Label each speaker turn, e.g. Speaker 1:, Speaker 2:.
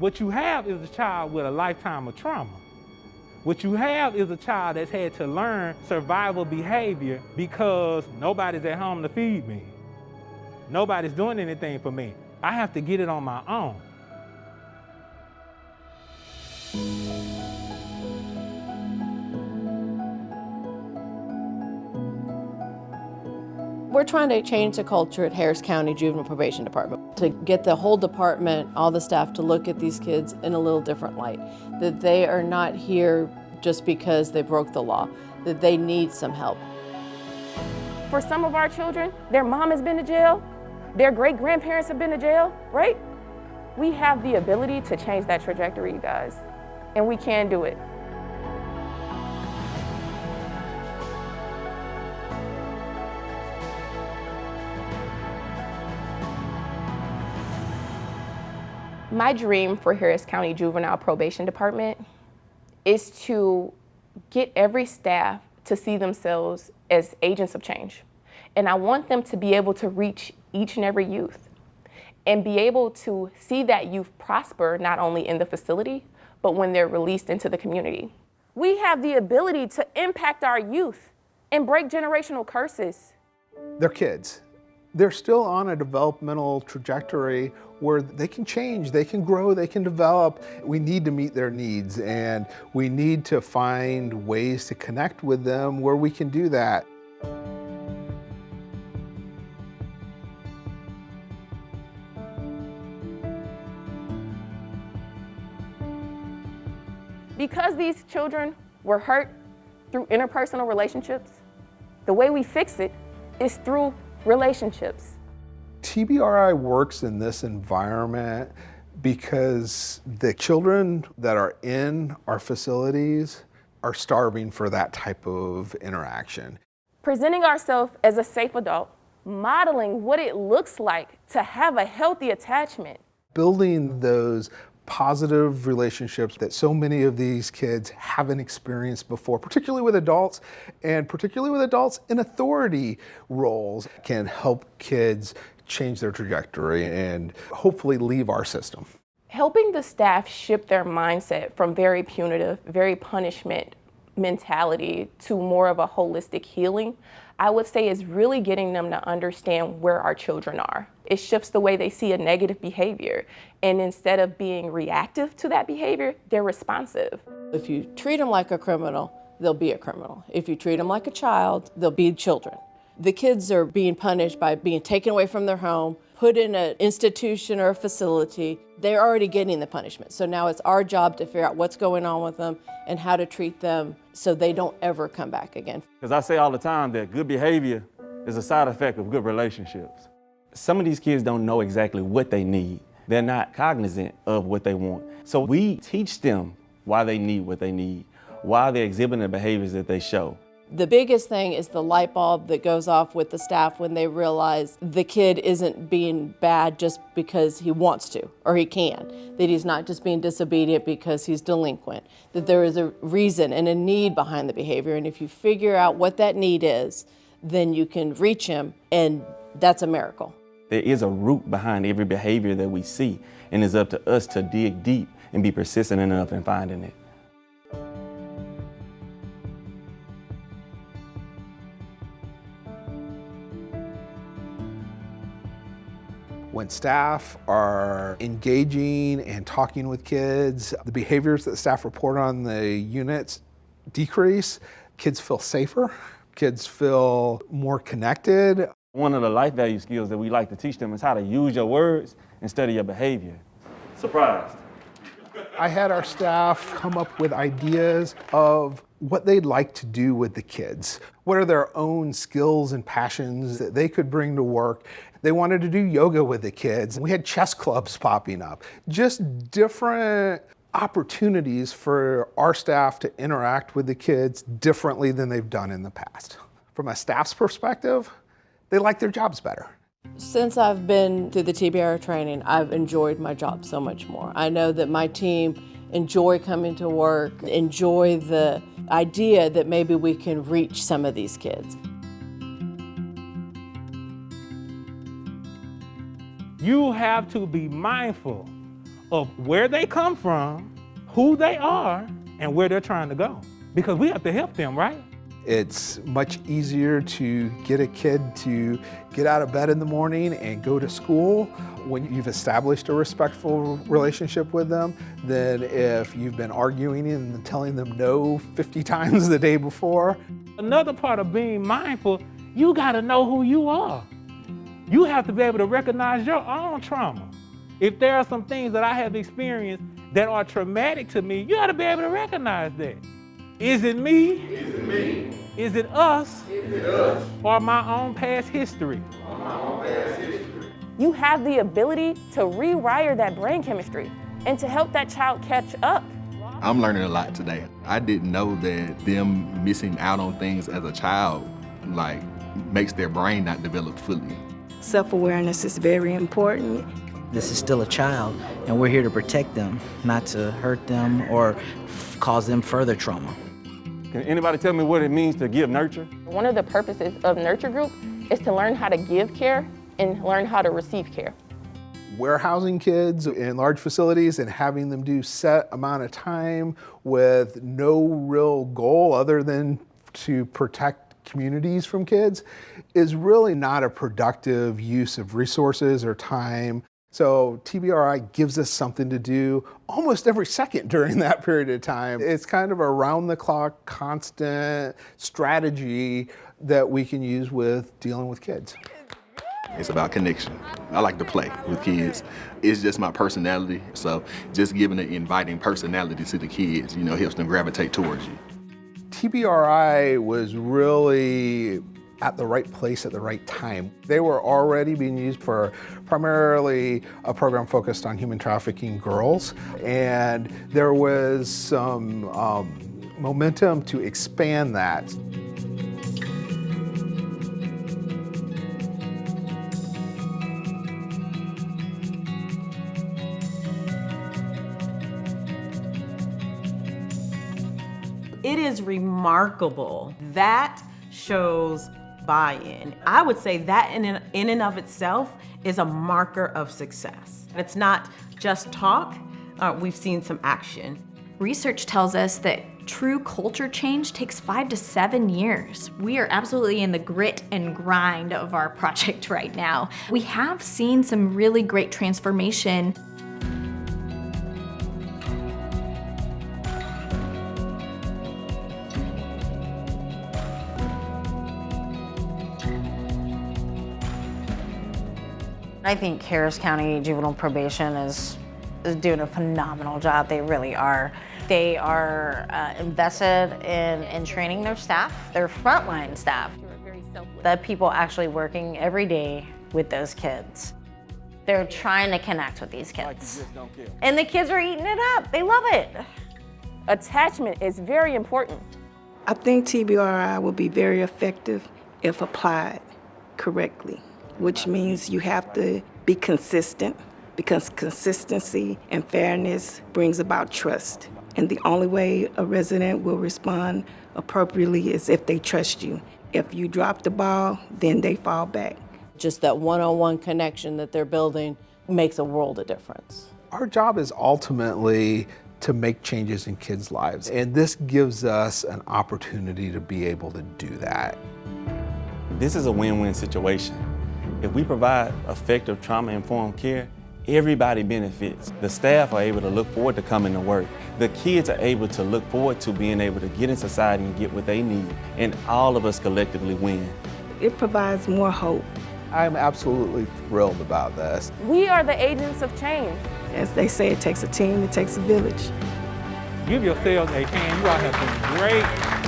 Speaker 1: What you have is a child with a lifetime of trauma. What you have is a child that's had to learn survival behavior because nobody's at home to feed me. Nobody's doing anything for me. I have to get it on my own.
Speaker 2: We're trying to change the culture at Harris County Juvenile Probation Department to get the whole department, all the staff, to look at these kids in a little different light. That they are not here just because they broke the law, that they need some help.
Speaker 3: For some of our children, their mom has been to jail, their great-grandparents have been to jail, right? We have the ability to change that trajectory, you guys, and we can do it. My dream for Harris County Juvenile Probation Department is to get every staff to see themselves as agents of change. And I want them to be able to reach each and every youth and be able to see that youth prosper not only in the facility, but when they're released into the community. We have the ability to impact our youth and break generational curses.
Speaker 4: They're kids. They're still on a developmental trajectory where they can change, they can grow, they can develop. We need to meet their needs, and we need to find ways to connect with them where we can do that.
Speaker 3: Because these children were hurt through interpersonal relationships, the way we fix it is through relationships.
Speaker 4: TBRI works in this environment because the children that are in our facilities are starving for that type of interaction.
Speaker 3: Presenting ourselves as a safe adult, modeling what it looks like to have a healthy attachment.
Speaker 4: Building those positive relationships that so many of these kids haven't experienced before, particularly with adults, and particularly with adults in authority roles, can help kids change their trajectory and hopefully leave our system.
Speaker 3: Helping the staff shift their mindset from very punitive, very punishment mentality to more of a holistic healing, I would say is really getting them to understand where our children are. It shifts the way they see a negative behavior. And instead of being reactive to that behavior, they're responsive.
Speaker 2: If you treat them like a criminal, they'll be a criminal. If you treat them like a child, they'll be children. The kids are being punished by being taken away from their home, put in an institution or a facility. They're already getting the punishment. So now it's our job to figure out what's going on with them and how to treat them so they don't ever come back again.
Speaker 5: Because I say all the time that good behavior is a side effect of good relationships. Some of these kids don't know exactly what they need. They're not cognizant of what they want. So we teach them why they need what they need, why they're exhibiting the behaviors that they show.
Speaker 2: The biggest thing is the light bulb that goes off with the staff when they realize the kid isn't being bad just because he wants to or he can, that he's not just being disobedient because he's delinquent, that there is a reason and a need behind the behavior. And if you figure out what that need is, then you can reach him, and that's a miracle.
Speaker 5: There is a root behind every behavior that we see, and it's up to us to dig deep and be persistent enough in finding it.
Speaker 4: When staff are engaging and talking with kids, the behaviors that staff report on the units decrease. Kids feel safer. Kids feel more connected.
Speaker 5: One of the life value skills that we like to teach them is how to use your words instead of your behavior. Surprised.
Speaker 4: I had our staff come up with ideas of what they'd like to do with the kids. What are their own skills and passions that they could bring to work? They wanted to do yoga with the kids. We had chess clubs popping up. Just different opportunities for our staff to interact with the kids differently than they've done in the past. From a staff's perspective, they like their jobs better.
Speaker 2: Since I've been through the TBRI training, I've enjoyed my job so much more. I know that my team enjoy coming to work, enjoy the idea that maybe we can reach some of these kids.
Speaker 1: You have to be mindful of where they come from, who they are, and where they're trying to go. Because we have to help them, right?
Speaker 4: It's much easier to get a kid to get out of bed in the morning and go to school when you've established a respectful relationship with them than if you've been arguing and telling them no 50 times the day before.
Speaker 1: Another part of being mindful, you gotta know who you are. You have to be able to recognize your own trauma. If there are some things that I have experienced that are traumatic to me, you gotta be able to recognize that. Is it me?
Speaker 6: Is it me?
Speaker 1: Is it us?
Speaker 6: Is it us?
Speaker 1: Or my own past history?
Speaker 6: Or my own past history?
Speaker 3: You have the ability to rewire that brain chemistry and to help that child catch up.
Speaker 7: I'm learning a lot today. I didn't know that them missing out on things as a child, like, makes their brain not develop fully.
Speaker 8: Self-awareness is very important.
Speaker 9: This is still a child, and we're here to protect them, not to hurt them or cause them further trauma.
Speaker 5: Can anybody tell me what it means to give nurture?
Speaker 3: One of the purposes of Nurture Group is to learn how to give care and learn how to receive care.
Speaker 4: Warehousing kids in large facilities and having them do set amount of time with no real goal other than to protect communities from kids is really not a productive use of resources or time. So TBRI gives us something to do almost every second during that period of time. It's kind of a round-the-clock, constant strategy that we can use with dealing with kids.
Speaker 7: It's about connection. I like to play with kids. It's just my personality, so just giving an inviting personality to the kids, helps them gravitate towards you.
Speaker 4: TBRI was really at the right place at the right time. They were already being used for primarily a program focused on human trafficking girls, and there was some momentum to expand that.
Speaker 10: It is remarkable. That shows buy-in. I would say that in and of itself is a marker of success. It's not just talk, we've seen some action.
Speaker 11: Research tells us that true culture change takes 5 to 7 years. We are absolutely in the grit and grind of our project right now. We have seen some really great transformation.
Speaker 12: I think Harris County Juvenile Probation is doing a phenomenal job. They really are. They are invested in training their staff, their frontline staff, the people actually working every day with those kids. They're trying to connect with these kids. And the kids are eating it up. They love it.
Speaker 3: Attachment is very important.
Speaker 8: I think TBRI will be very effective if applied correctly, which means you have to be consistent, because consistency and fairness brings about trust. And the only way a resident will respond appropriately is if they trust you. If you drop the ball, then they fall back.
Speaker 2: Just that one-on-one connection that they're building makes a world of difference.
Speaker 4: Our job is ultimately to make changes in kids' lives, and this gives us an opportunity to be able to do that.
Speaker 5: This is a win-win situation. If we provide effective trauma-informed care, everybody benefits. The staff are able to look forward to coming to work. The kids are able to look forward to being able to get in society and get what they need, and all of us collectively win.
Speaker 8: It provides more hope.
Speaker 4: I'm absolutely thrilled about this.
Speaker 3: We are the agents of change.
Speaker 8: As they say, it takes a team, it takes a village.
Speaker 1: Give yourselves a hand. You all have been great.